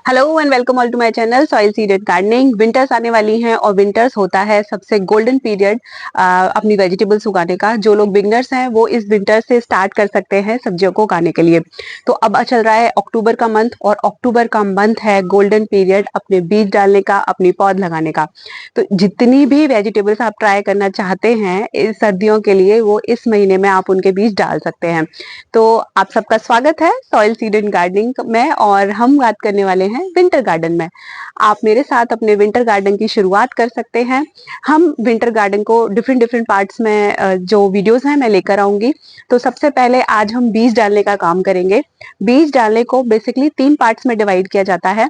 Hello and welcome all to my channel soil seeded gardening. Winters आने वाली हैं और विंटर्स होता है सबसे गोल्डन पीरियड अपनी वेजिटेबल्स उगाने का। जो लोग बिगनर्स हैं वो इस विंटर से स्टार्ट कर सकते हैं सब्जियों को उगाने के लिए। तो अब चल रहा है अक्टूबर का मंथ और अक्टूबर का मंथ है गोल्डन पीरियड अपने बीज डालने का, अपनी पौध लगाने का। तो जितनी भी वेजिटेबल्स आप ट्राई करना चाहते हैं इस सर्दियों के लिए वो इस महीने में आप उनके बीज डाल सकते हैं। तो आप सबका स्वागत है सॉइल सीडेड गार्डनिंग में और हम बात करने वाले हैं विंटर गार्डन में। आप मेरे साथ अपने विंटर गार्डन की शुरुआत कर सकते हैं। हम विंटर गार्डन को डिफरेंट डिफरेंट पार्ट्स में जो वीडियोस हैं मैं लेकर आऊंगी। तो सबसे पहले आज हम बीज डालने का काम करेंगे। बीज डालने को बेसिकली 3 पार्ट्स में डिवाइड किया जाता है।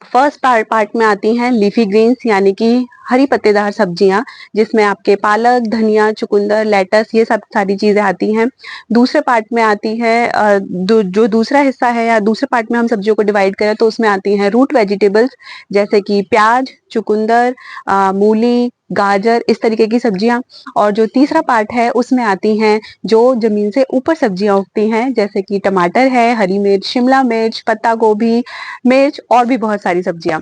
फर्स्ट पार्ट में आती हैं लीफी ग्रीन्स यानी कि हरी पत्तेदार सब्जियां, जिसमें आपके पालक, धनिया, चुकंदर, लेटस ये सब सारी चीजें आती हैं। दूसरे पार्ट में आती है जो दूसरा हिस्सा है या दूसरे पार्ट में हम सब्जियों को डिवाइड करें तो उसमें आती हैं रूट वेजिटेबल्स जैसे कि प्याज, चुकंदर, मूली, गाजर, इस तरीके की सब्जियां। और जो तीसरा पार्ट है उसमें आती हैं जो जमीन से ऊपर सब्जियां उगती हैं जैसे कि टमाटर है, हरी मिर्च, शिमला मिर्च, पत्ता गोभी, मिर्च और भी बहुत सारी सब्जियां।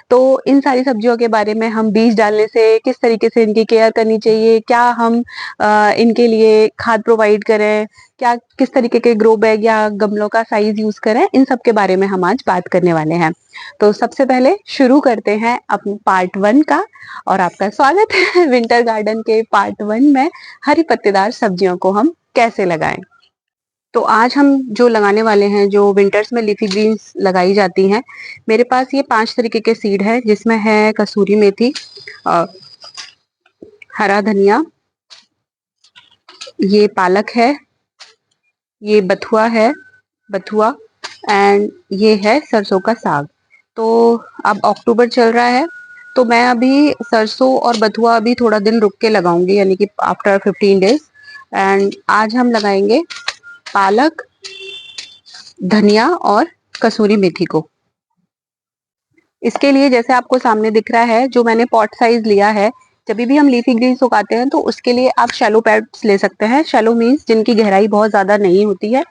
तो इन सारी सब्जियों के बारे में हम बीज डालने से किस तरीके से इनकी केयर करनी चाहिए, क्या हम इनके लिए खाद प्रोवाइड करें, क्या किस तरीके के ग्रो बैग या गमलों का साइज यूज करें, इन सब के बारे में हम आज बात करने वाले हैं। तो सबसे पहले शुरू करते हैं अपने पार्ट 1 का। और आपका स्वागत है विंटर गार्डन के पार्ट 1 में हरी पत्तेदार सब्जियों को हम कैसे लगाएं। तो आज हम जो लगाने वाले हैं, जो विंटर्स में लीफी ग्रीन्स लगाई जाती हैं, मेरे पास ये 5 तरीके के सीड है जिसमें है कसूरी मेथी, अ, हरा धनिया, ये पालक है, ये बथुआ है, बथुआ, एंड ये है सरसों का साग। तो अब अक्टूबर चल रहा है तो मैं अभी सरसों और बथुआ अभी थोड़ा दिन रुक के लगाऊंगी यानी कि आफ्टर 15 डेज। एंड आज हम लगाएंगे पालक, धनिया और कसूरी मेथी को। इसके लिए जैसे आपको सामने दिख रहा है जो मैंने पॉट साइज लिया है, जब भी हम लीफी ग्रीन्स उगाते हैं तो उसके लिए आप शैलो पैड्स ले सकते हैं। शैलो मीन्स जिनकी गहराई बहुत ज्यादा नहीं होती है।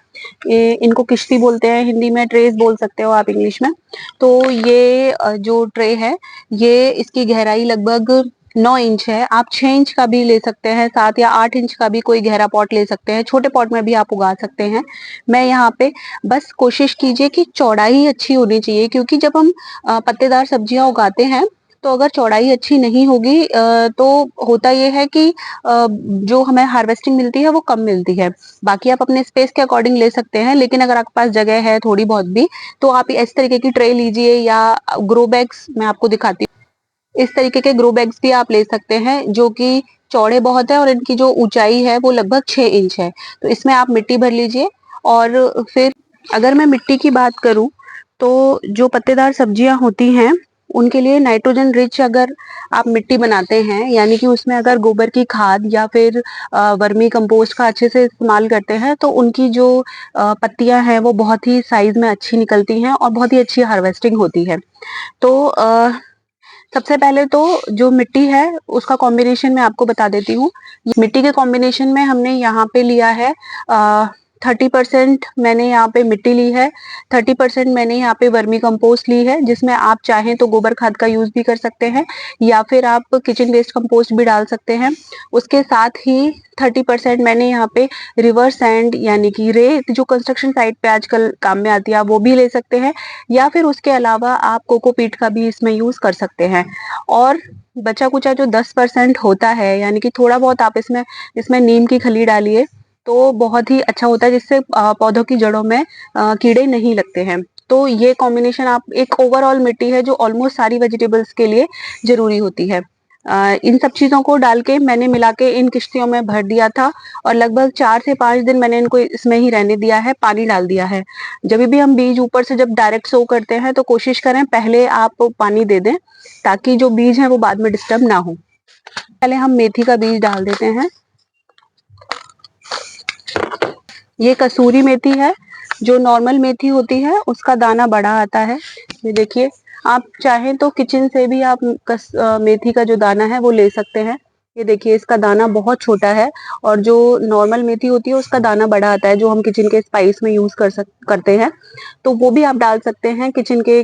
इनको किश्ती बोलते हैं हिंदी में, ट्रेस बोल सकते हो आप इंग्लिश में। तो ये जो ट्रे है ये इसकी गहराई लगभग 9 इंच है। आप 6 इंच का भी ले सकते हैं, 7 या 8 इंच का भी कोई गहरा पॉट ले सकते हैं। छोटे पॉट में भी आप उगा सकते हैं। मैं यहाँ पे बस कोशिश कीजिए कि चौड़ाई अच्छी होनी चाहिए, क्योंकि जब हम पत्तेदार सब्जियां उगाते हैं तो अगर चौड़ाई अच्छी नहीं होगी तो होता ये है कि जो हमें हार्वेस्टिंग मिलती है वो कम मिलती है। बाकी आप अपने स्पेस के अकॉर्डिंग ले सकते हैं, लेकिन अगर आपके पास जगह है थोड़ी बहुत भी तो आप इस तरीके की ट्रे लीजिए या ग्रो बैग्स मैं आपको दिखाती हूँ। इस तरीके के ग्रो बैग्स भी आप ले सकते हैं जो कि चौड़े बहुत है और इनकी जो ऊंचाई है वो लगभग 6 इंच है। तो इसमें आप मिट्टी भर लीजिए। और फिर अगर मैं मिट्टी की बात करूं तो जो पत्तेदार सब्जियां होती हैं उनके लिए नाइट्रोजन रिच अगर आप मिट्टी बनाते हैं यानी कि उसमें अगर गोबर की खाद या फिर वर्मी कंपोस्ट का अच्छे से इस्तेमाल करते हैं तो उनकी जो पत्तियां हैं वो बहुत ही साइज में अच्छी निकलती हैं और बहुत ही अच्छी हार्वेस्टिंग होती है। तो सबसे पहले तो जो मिट्टी है उसका कॉम्बिनेशन मैं आपको बता देती हूँ। मिट्टी के कॉम्बिनेशन में हमने यहाँ पे लिया है 30% मैंने यहाँ पे मिट्टी ली है, 30% मैंने यहाँ पे वर्मी कंपोस्ट ली है, जिसमें आप चाहें तो गोबर खाद का यूज भी कर सकते हैं या फिर आप किचन वेस्ट कंपोस्ट भी डाल सकते हैं। उसके साथ ही 30% मैंने यहाँ पे रिवर सैंड यानी कि रेत जो कंस्ट्रक्शन साइट पे आजकल काम में आती है आप वो भी ले सकते हैं, या फिर उसके अलावा आप कोकोपीट का भी इसमें यूज कर सकते हैं। और बचा कुचा जो 10% होता है यानी कि थोड़ा बहुत आप इसमें इसमें नीम की खली डालिए तो बहुत ही अच्छा होता है, जिससे पौधों की जड़ों में कीड़े नहीं लगते हैं। तो ये कॉम्बिनेशन आप एक ओवरऑल मिट्टी है जो ऑलमोस्ट सारी वेजिटेबल्स के लिए जरूरी होती है। इन सब चीजों को डाल के मैंने मिला के इन किश्तियों में भर दिया था और लगभग 4 से 5 दिन मैंने इनको इसमें ही रहने दिया है, पानी डाल दिया है। जब भी हम बीज ऊपर से जब डायरेक्ट सो करते हैं तो कोशिश करें पहले आप पानी दे दें ताकि जो बीज है वो बाद में डिस्टर्ब ना हो। पहले हम मेथी का बीज डाल देते हैं। ये कसूरी मेथी है। जो नॉर्मल मेथी होती है उसका दाना बड़ा आता है, ये देखिए। आप चाहें तो किचन से भी आप मेथी का जो दाना है वो ले सकते हैं। ये देखिए इसका दाना बहुत छोटा है और जो नॉर्मल मेथी होती है उसका दाना बड़ा आता है, जो हम किचन के स्पाइस में यूज करते हैं। तो वो भी आप डाल सकते हैं किचन के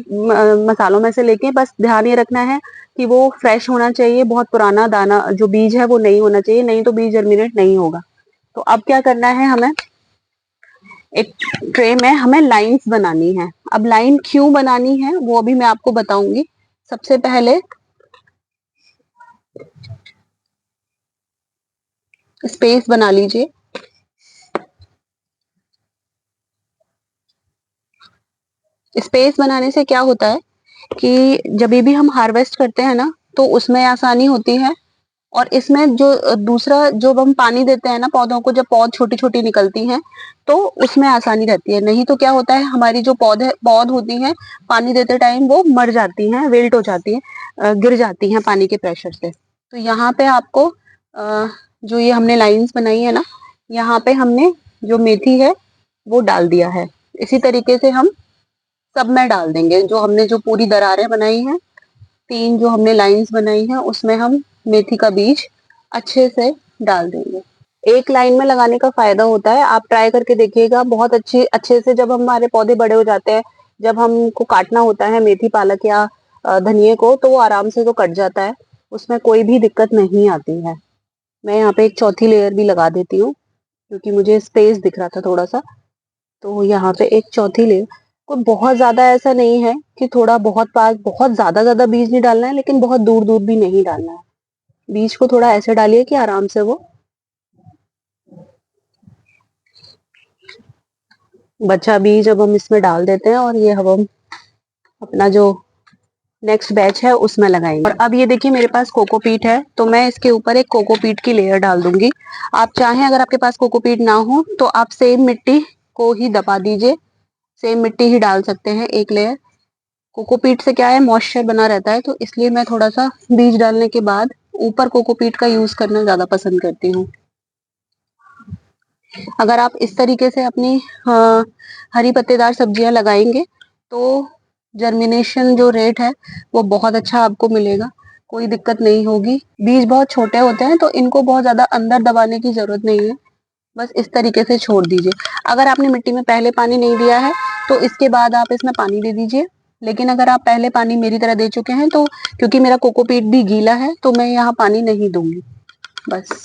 मसालों में से लेके। बस ध्यान ये रखना है कि वो फ्रेश होना चाहिए, बहुत पुराना दाना जो बीज है वो नहीं होना चाहिए, नहीं तो बीज जर्मिनेट नहीं होगा। तो अब क्या करना है हमें, एक ट्रे में हमें लाइंस बनानी है। अब लाइन क्यों बनानी है वो भी मैं आपको बताऊंगी। सबसे पहले स्पेस बना लीजिए। स्पेस बनाने से क्या होता है कि जब भी हम हार्वेस्ट करते हैं ना तो उसमें आसानी होती है। और इसमें जो दूसरा जो हम पानी देते हैं ना पौधों को, जब पौध छोटी छोटी निकलती हैं तो उसमें आसानी रहती है। नहीं तो क्या होता है, हमारी जो पौध होती हैं पानी देते टाइम वो मर जाती हैं, विल्ट हो जाती हैं, गिर जाती हैं पानी के प्रेशर से। तो यहाँ पे आपको जो ये हमने लाइंस बनाई है ना, यहाँ पे हमने जो मेथी है वो डाल दिया है। इसी तरीके से हम सब में डाल देंगे। जो हमने जो पूरी दरारें बनाई हैं, 3 जो हमने लाइंस बनाई हैं, उसमें हम मेथी का बीज अच्छे से डाल देंगे। एक लाइन में लगाने का फायदा होता है, आप ट्राई करके देखिएगा, बहुत अच्छे से जब हमारे पौधे बड़े हो जाते हैं, जब हमको काटना होता है मेथी पालक या धनिये को, तो वो आराम से तो कट जाता है, उसमें कोई भी दिक्कत नहीं आती है। मैं यहाँ पे एक चौथी लेयर भी लगा देती हूँ क्योंकि मुझे स्पेस दिख रहा था थोड़ा सा। तो यहाँ पे एक चौथी लेयर, कोई बहुत ज्यादा ऐसा नहीं है कि थोड़ा बहुत पास बहुत ज्यादा ज्यादा बीज नहीं डालना है, लेकिन बहुत दूर दूर भी नहीं डालना है। बीज को थोड़ा ऐसे डालिए कि आराम से वो बचा बीज अब हम इसमें डाल देते हैं और ये अब हम अपना जो नेक्स्ट बैच है उसमें लगाएंगे। और अब ये देखिए मेरे पास कोकोपीट है, तो मैं इसके ऊपर एक कोकोपीट की लेयर डाल दूंगी। आप चाहें, अगर आपके पास कोकोपीट ना हो तो आप सेम मिट्टी को ही दबा दीजिए, सेम मिट्टी ही डाल सकते हैं एक लेयर। कोकोपीट से क्या है, मॉइस्चर बना रहता है, तो इसलिए मैं थोड़ा सा बीज डालने के बाद ऊपर कोकोपीट का यूज करना ज्यादा पसंद करती हूँ। अगर आप इस तरीके से अपनी हरी पत्तेदार सब्जियां लगाएंगे तो जर्मिनेशन जो रेट है वो बहुत अच्छा आपको मिलेगा, कोई दिक्कत नहीं होगी। बीज बहुत छोटे होते हैं तो इनको बहुत ज्यादा अंदर दबाने की जरूरत नहीं है, बस इस तरीके से छोड़ दीजिए। अगर आपने मिट्टी में पहले पानी नहीं दिया है तो इसके बाद आप इसमें पानी दे दीजिए। लेकिन अगर आप पहले पानी मेरी तरह दे चुके हैं तो, क्योंकि मेरा कोकोपीट भी गीला है, तो मैं यहाँ पानी नहीं दूंगी। बस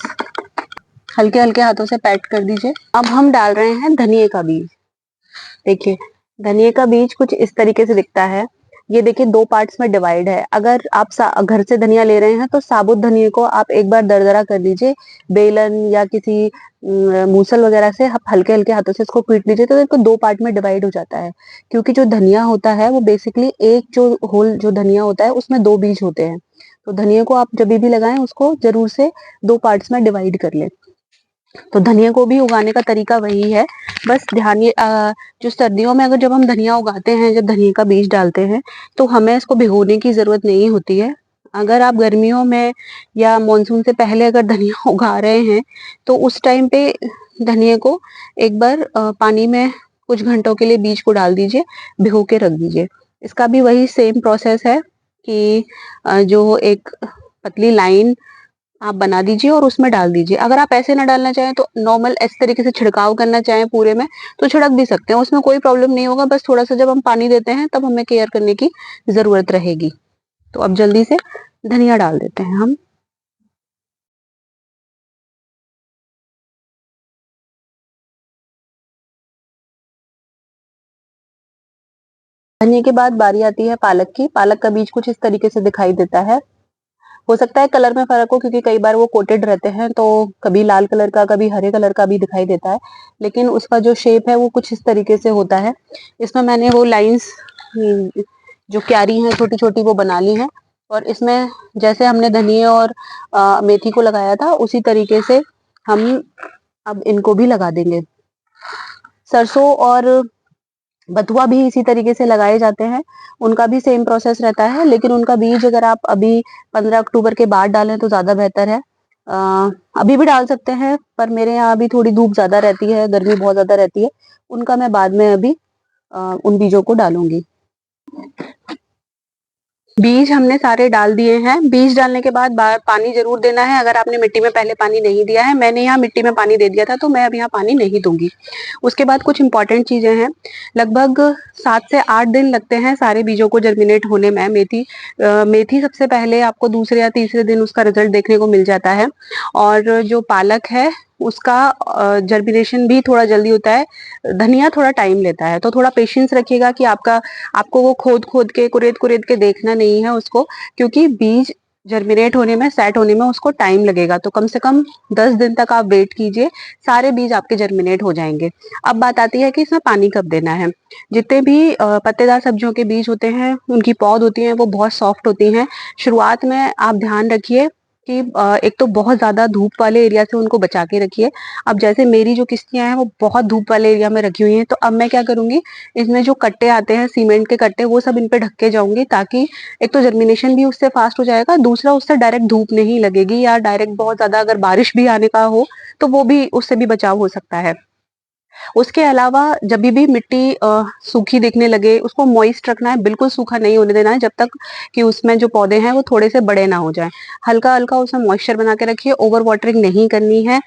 हल्के हल्के हाथों से पैट कर दीजिए। अब हम डाल रहे हैं धनिए का बीज। देखिए धनिए का बीज कुछ इस तरीके से दिखता है। ये देखिए 2 पार्ट्स में डिवाइड है। अगर आप घर से धनिया ले रहे हैं तो साबुत धनिए को आप एक बार दरदरा कर लीजिए, बेलन या किसी मूसल वगैरह से आप हल्के हल्के हाथों से इसको पीट लीजिए, तो इसको 2 पार्ट में डिवाइड हो जाता है। क्योंकि जो धनिया होता है वो बेसिकली एक जो होल जो धनिया होता है उसमें 2 बीज होते हैं। तो धनिया को आप जब भी लगाएं उसको जरूर से 2 पार्ट्स में डिवाइड कर लें। तो धनिया को भी उगाने का तरीका वही है। बस ध्यान ये जो सर्दियों में अगर जब हम धनिया उगाते हैं, जब धनिया का बीज डालते हैं, तो हमें इसको भिगोने की जरूरत नहीं होती है। अगर आप गर्मियों में या मानसून से पहले अगर धनिया उगा रहे हैं तो उस टाइम पे धनिया को एक बार पानी में कुछ घंटों के लिए बीज को डाल दीजिए, भिगो के रख दीजिए। इसका भी वही सेम प्रोसेस है कि जो एक पतली लाइन आप बना दीजिए और उसमें डाल दीजिए। अगर आप ऐसे ना डालना चाहें तो नॉर्मल इस तरीके से छिड़काव करना चाहें पूरे में तो छिड़क भी सकते हैं, उसमें कोई प्रॉब्लम नहीं होगा। बस थोड़ा सा जब हम पानी देते हैं तब हमें केयर करने की जरूरत रहेगी। तो अब जल्दी से धनिया डाल देते हैं हम। धनिया के बाद बारी आती है पालक की। पालक का बीज कुछ इस तरीके से दिखाई देता है। हो सकता है कलर में फर्क हो क्योंकि कई बार वो कोटेड रहते हैं, तो कभी लाल कलर का कभी हरे कलर का भी दिखाई देता है, लेकिन उसका जो शेप है वो कुछ इस तरीके से होता है। इसमें मैंने वो लाइंस जो क्यारी हैं छोटी छोटी वो बना ली हैं, और इसमें जैसे हमने धनिया और मेथी को लगाया था उसी तरीके से हम अब इनको भी लगा देंगे। सरसों और बथुआ भी इसी तरीके से लगाए जाते हैं, उनका भी सेम प्रोसेस रहता है, लेकिन उनका बीज अगर आप अभी 15 अक्टूबर के बाद डालें तो ज्यादा बेहतर है। अभी भी डाल सकते हैं पर मेरे यहाँ अभी थोड़ी धूप ज्यादा रहती है, गर्मी बहुत ज्यादा रहती है, उनका मैं बाद में अभी उन बीजों को डालूंगी। बीज हमने सारे डाल दिए हैं। बीज डालने के बाद पानी जरूर देना है। अगर आपने मिट्टी में पहले पानी नहीं दिया है, मैंने यहाँ मिट्टी में पानी दे दिया था तो मैं अब यहाँ पानी नहीं दूंगी। उसके बाद कुछ इंपॉर्टेंट चीजें हैं। लगभग 7 से 8 दिन लगते हैं सारे बीजों को जर्मिनेट होने में। मेथी सबसे पहले आपको दूसरे या तीसरे दिन उसका रिजल्ट देखने को मिल जाता है। और जो पालक है उसका जर्मिनेशन भी थोड़ा जल्दी होता है। धनिया थोड़ा टाइम लेता है, तो थोड़ा पेशेंस रखिएगा कि आपको वो खोद खोद के कुरेद कुरेद के देखना नहीं है उसको, क्योंकि बीज जर्मिनेट होने में, सेट होने में उसको टाइम लगेगा। तो कम से कम 10 दिन तक आप वेट कीजिए, सारे बीज आपके जर्मिनेट हो जाएंगे। अब बात आती है कि इसमें पानी कब देना है। जितने भी पत्तेदार सब्जियों के बीज होते हैं, उनकी पौध होती हैं, वो बहुत सॉफ्ट होती हैं। शुरुआत में आप ध्यान रखिए कि एक तो बहुत ज्यादा धूप वाले एरिया से उनको बचा के रखिए। अब जैसे मेरी जो किस्तियां हैं वो बहुत धूप वाले एरिया में रखी हुई हैं, तो अब मैं क्या करूंगी, इसमें जो कट्टे आते हैं सीमेंट के कट्टे, वो सब इन पे ढक के जाऊंगी, ताकि एक तो जर्मिनेशन भी उससे फास्ट हो जाएगा, दूसरा उससे डायरेक्ट धूप नहीं लगेगी, या डायरेक्ट बहुत ज्यादा अगर बारिश भी आने का हो तो वो भी, उससे भी बचाव हो सकता है। उसके अलावा जब भी मिट्टी सूखी दिखने लगे, उसको मॉइस्ट रखना है, बिल्कुल सूखा नहीं होने देना है जब तक कि उसमें जो पौधे हैं वो थोड़े से बड़े ना हो जाएं। हल्का हल्का उसमें मॉइस्चर बना के रखिए, ओवर वाटरिंग नहीं करनी है।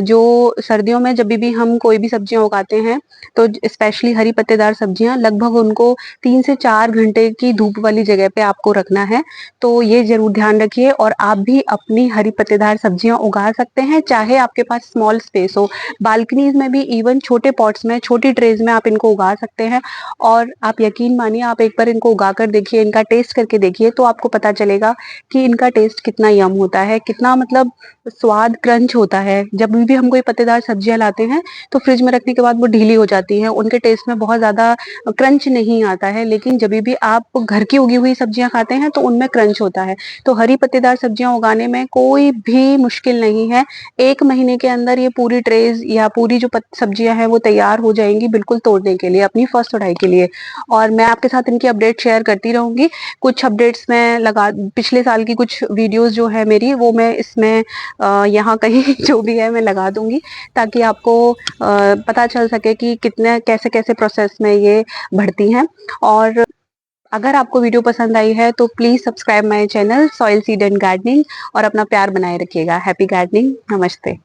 जो सर्दियों में जब भी हम कोई भी सब्जियां उगाते हैं, तो स्पेशली हरी पत्तेदार सब्जियां, लगभग उनको 3 से 4 घंटे की धूप वाली जगह पे आपको रखना है। तो ये जरूर ध्यान रखिए। और आप भी अपनी हरी पत्तेदार सब्जियां उगा सकते हैं, चाहे आपके पास स्मॉल स्पेस हो। बालकनीज में भी, इवन छोटे पॉट्स में, छोटी ट्रेज में आप इनको उगा सकते हैं। और आप यकीन मानिए, आप एक बार इनको उगा कर देखिए, इनका टेस्ट करके देखिए, तो आपको पता चलेगा कि इनका टेस्ट कितना यम होता है, कितना मतलब स्वाद, क्रंच होता है। जब भी हम कोई पत्तेदार सब्जियां लाते हैं तो फ्रिज में रखने के बाद वो ढीली हो जाती हैं, उनके टेस्ट में बहुत ज्यादा क्रंच नहीं आता है। लेकिन जब भी आप घर की उगी हुई सब्जियां खाते हैं तो उनमें क्रंच होता है। तो हरी पत्तेदार सब्जियां उगाने में कोई भी मुश्किल नहीं है। 1 महीने के अंदर ये पूरी ट्रेज या पूरी जो सब्जियां हैं वो तैयार हो जाएंगी, बिल्कुल तोड़ने के लिए, अपनी फर्स्ट उड़ाई के लिए। और मैं आपके साथ इनकी अपडेट शेयर करती रहूंगी। कुछ अपडेट्स मैं लगा, पिछले साल की कुछ वीडियोस जो है मेरी, वो मैं इसमें यहाँ कहीं जो भी है मैं लगा दूंगी, ताकि आपको पता चल सके कि कितने कैसे कैसे प्रोसेस में ये बढ़ती हैं। और अगर आपको वीडियो पसंद आई है तो please subscribe my channel soil seed and gardening, और अपना प्यार बनाए रखिएगा। Happy gardening. नमस्ते।